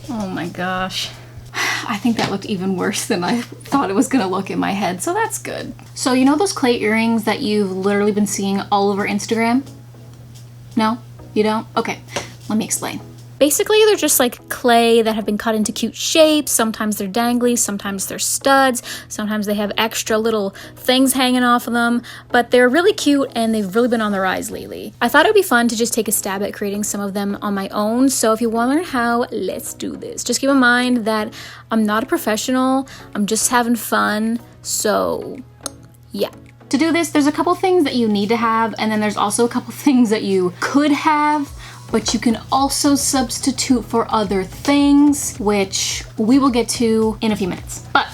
Oh my gosh. I think that looked even worse than I thought it was gonna look in my head, so that's good. So you know those clay earrings that you've literally been seeing all over Instagram? No? You don't? Okay, let me explain. Basically, they're just like clay that have been cut into cute shapes. Sometimes they're dangly, sometimes they're studs, sometimes they have extra little things hanging off of them, but they're really cute and they've really been on the rise lately. I thought it would be fun to just take a stab at creating some of them on my own, so if you want to learn how, let's do this. Just keep in mind that I'm not a professional, I'm just having fun, so yeah. To do this, there's a couple things that you need to have, and then there's also a couple things that you could have, but you can also substitute for other things, which we will get to in a few minutes. But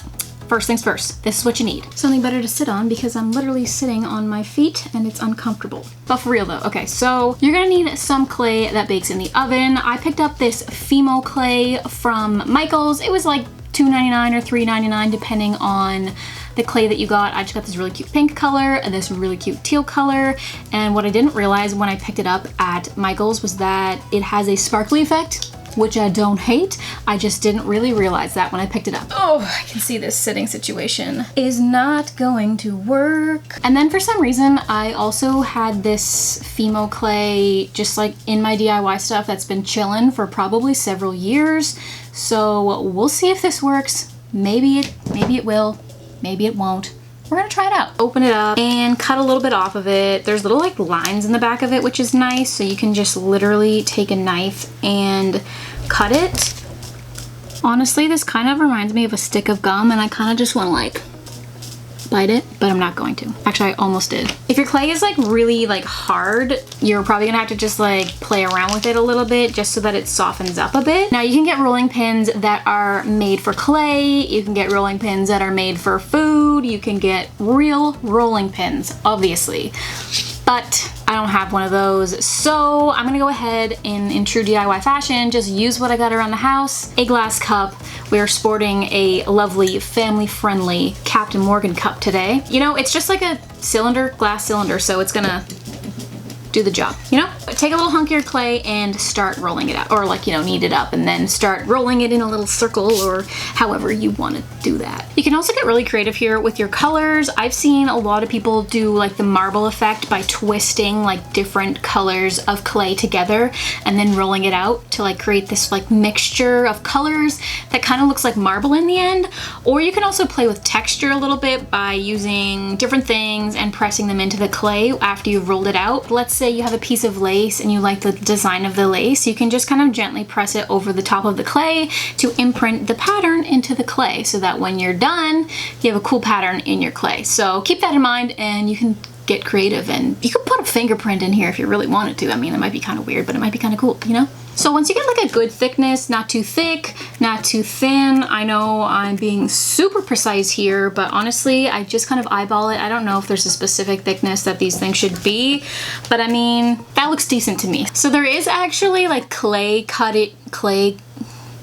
first things first, this is what you need. Something better to sit on because I'm literally sitting on my feet and it's uncomfortable. But for real though, okay, so you're gonna need some clay that bakes in the oven. I picked up this Fimo clay from Michael's. It was like $2.99 or $3.99 depending on the clay that you got. I just got this really cute pink color and this really cute teal color. And what I didn't realize when I picked it up at Michael's was that it has a sparkly effect, which I don't hate. I just didn't really realize that when I picked it up. Oh, I can see this sitting situation is not going to work. And then for some reason, I also had this Fimo clay just like in my DIY stuff that's been chilling for probably several years. So we'll see if this works. Maybe it will. Maybe it won't. We're gonna try it out. Open it up and cut a little bit off of it. There's little like lines in the back of it, which is nice. So you can just literally take a knife and cut it. Honestly, this kind of reminds me of a stick of gum and I kind of just wanna like bite it, but I'm not going to. Actually, I almost did. If your clay is like really like hard, you're probably gonna have to just like play around with it a little bit just so that it softens up a bit. Now you can get rolling pins that are made for clay. You can get rolling pins that are made for food. You can get real rolling pins, obviously. But I don't have one of those, so I'm gonna go ahead and in true DIY fashion, just use what I got around the house. A glass cup. We are sporting a lovely family-friendly Captain Morgan cup today. You know, it's just like a cylinder, glass cylinder, so it's gonna do the job, you know? Take a little hunk of your clay and start rolling it out, or like, you know, knead it up and then start rolling it in a little circle or however you want to do that. You can also get really creative here with your colors. I've seen a lot of people do like the marble effect by twisting like different colors of clay together and then rolling it out to like create this like mixture of colors that kind of looks like marble in the end. Or you can also play with texture a little bit by using different things and pressing them into the clay after you've rolled it out. Let's say you have a piece of lace and you like the design of the lace, you can just kind of gently press it over the top of the clay to imprint the pattern into the clay so that when you're done, you have a cool pattern in your clay. So keep that in mind and you can get creative, and you can put a fingerprint in here if you really wanted to. I mean, it might be kind of weird, but it might be kind of cool, you know? So once you get like a good thickness, not too thick, not too thin, I know I'm being super precise here, but honestly, I just kind of eyeball it. I don't know if there's a specific thickness that these things should be, but I mean, that looks decent to me. So there is actually like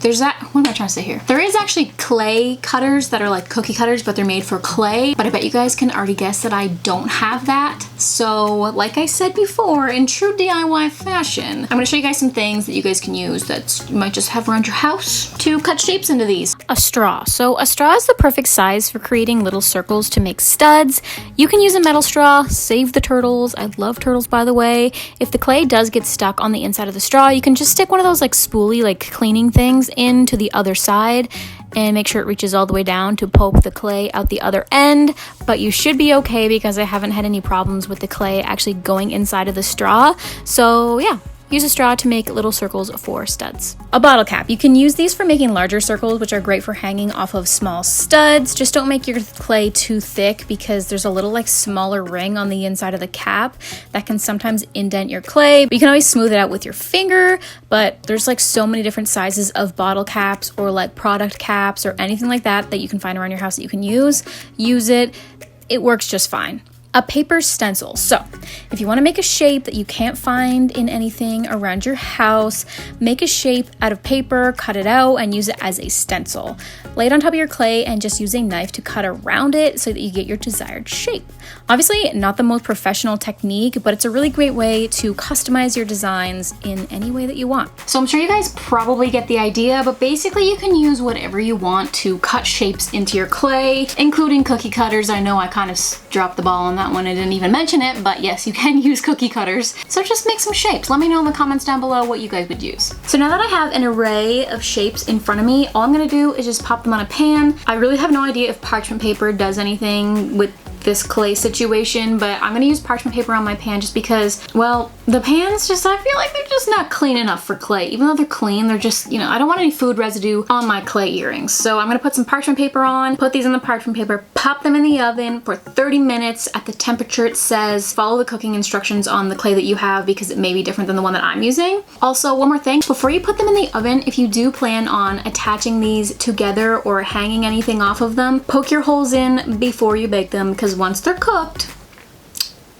there's that, what am I trying to say here? There is actually clay cutters that are like cookie cutters, but they're made for clay. But I bet you guys can already guess that I don't have that. So like I said before, in true DIY fashion, I'm gonna show you guys some things that you guys can use that you might just have around your house to cut shapes into these. A straw. So a straw is the perfect size for creating little circles to make studs. You can use a metal straw, save the turtles. I love turtles, by the way. If the clay does get stuck on the inside of the straw, you can just stick one of those like spoolie, like cleaning things into the other side and make sure it reaches all the way down to poke the clay out the other end. But you should be okay because I haven't had any problems with the clay actually going inside of the straw. So yeah, use a straw to make little circles for studs. A bottle cap. You can use these for making larger circles, which are great for hanging off of small studs. Just don't make your clay too thick because there's a little like smaller ring on the inside of the cap that can sometimes indent your clay. You can always smooth it out with your finger, but there's like so many different sizes of bottle caps or like product caps or anything like that that you can find around your house that you can use. Use it. It works just fine. a paper stencil. So if you want to make a shape that you can't find in anything around your house, make a shape out of paper, cut it out, and use it as a stencil. Lay it on top of your clay and just use a knife to cut around it so that you get your desired shape. Obviously, not the most professional technique, but it's a really great way to customize your designs in any way that you want. So I'm sure you guys probably get the idea, but basically you can use whatever you want to cut shapes into your clay, including cookie cutters. I know I kind of dropped the ball on that one. I didn't even mention it, but yes, you can use cookie cutters. So just make some shapes. Let me know in the comments down below what you guys would use. So now that I have an array of shapes in front of me, all I'm gonna do is just pop them on a pan. I really have no idea if parchment paper does anything with this clay situation, but I'm gonna use parchment paper on my pan just because, well, the pans just, I feel like they're just not clean enough for clay. Even though they're clean, they're just, you know, I don't want any food residue on my clay earrings. So I'm gonna put some parchment paper on, put these in the parchment paper, pop them in the oven for 30 minutes at the temperature it says. Follow the cooking instructions on the clay that you have because it may be different than the one that I'm using. Also, one more thing, before you put them in the oven, if you do plan on attaching these together or hanging anything off of them, poke your holes in before you bake them, because once they're cooked,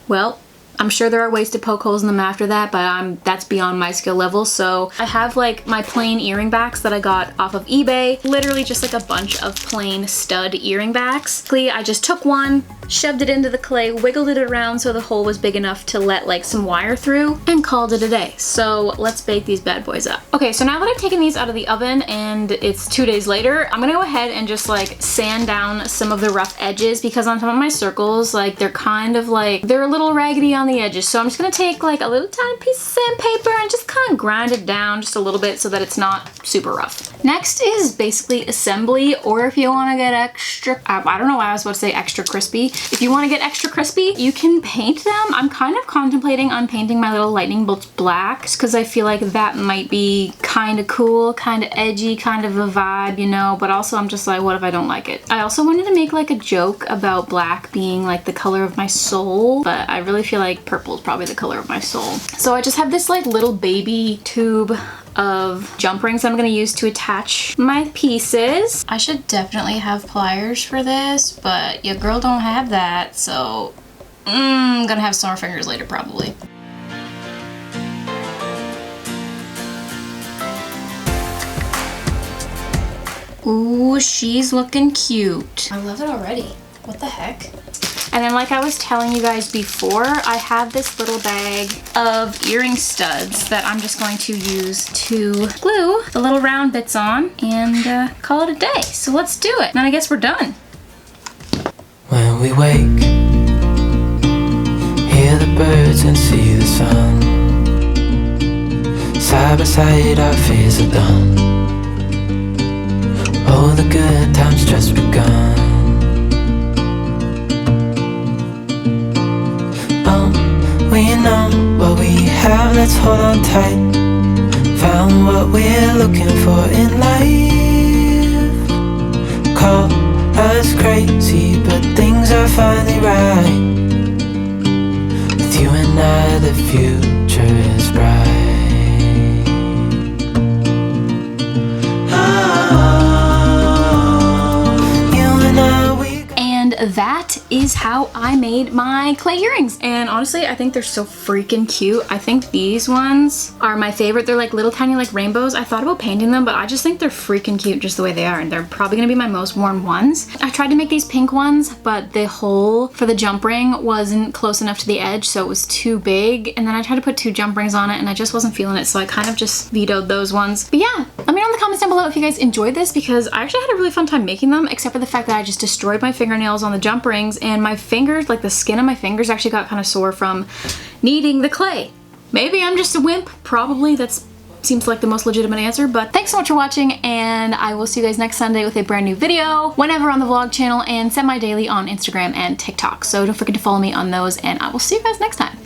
well, I'm sure there are ways to poke holes in them after that, but that's beyond my skill level. So I have like my plain earring backs that I got off of eBay, literally just like a bunch of plain stud earring backs. I just took one, shoved it into the clay, wiggled it around so the hole was big enough to let like some wire through, and called it a day. So let's bake these bad boys up. Okay, so now that I've taken these out of the oven and it's 2 days later, I'm gonna go ahead and just like sand down some of the rough edges, because on some of my circles, like they're kind of like, they're a little raggedy on the edges. So I'm just gonna take like a little tiny piece of sandpaper and just kind of grind it down just a little bit so that it's not super rough. Next is basically assembly, or if you wanna get extra, I don't know why I was about to say extra crispy. If you wanna get extra crispy, you can paint them. I'm kind of contemplating on painting my little lightning bolts black, just because I feel like that might be kind of cool, kind of edgy, kind of a vibe, you know, but also I'm just like, what if I don't like it? I also wanted to make like a joke about black being like the color of my soul, but I really feel like purple is probably the color of my soul. So I just have this like little baby tube of jump rings I'm gonna use to attach my pieces. I should definitely have pliers for this, but your girl don't have that, so I'm gonna have sore fingers later probably. Ooh, she's looking cute. I love it already. What the heck? And then like I was telling you guys before, I have this little bag of earring studs that I'm just going to use to glue the little round bits on and call it a day. So let's do it. And I guess we're done. When we wake, hear the birds and see the sun. Side by side our fears are done. All the good times just begun. We know what we have, let's hold on tight. Found what we're looking for in life. Call us crazy, but things are finally right. With you and I, the future is bright. That is how I made my clay earrings, and honestly I think they're so freaking cute. I think these ones are my favorite. They're like little tiny like rainbows. I thought about painting them, but I just think they're freaking cute just the way they are, and they're probably gonna be my most worn ones. I tried to make these pink ones, but the hole for the jump ring wasn't close enough to the edge, so it was too big, and then I tried to put 2 jump rings on it and I just wasn't feeling it, so I kind of just vetoed those ones. But yeah, let me know in the comments down below if you guys enjoyed this, because I actually had a really fun time making them, except for the fact that I just destroyed my fingernails on the jump rings, and my fingers, like the skin of my fingers, actually got kind of sore from kneading the clay. Maybe I'm just a wimp, probably. That seems like the most legitimate answer, but thanks so much for watching, and I will see you guys next Sunday with a brand new video, whenever on the vlog channel and semi-daily on Instagram and TikTok. So don't forget to follow me on those, and I will see you guys next time.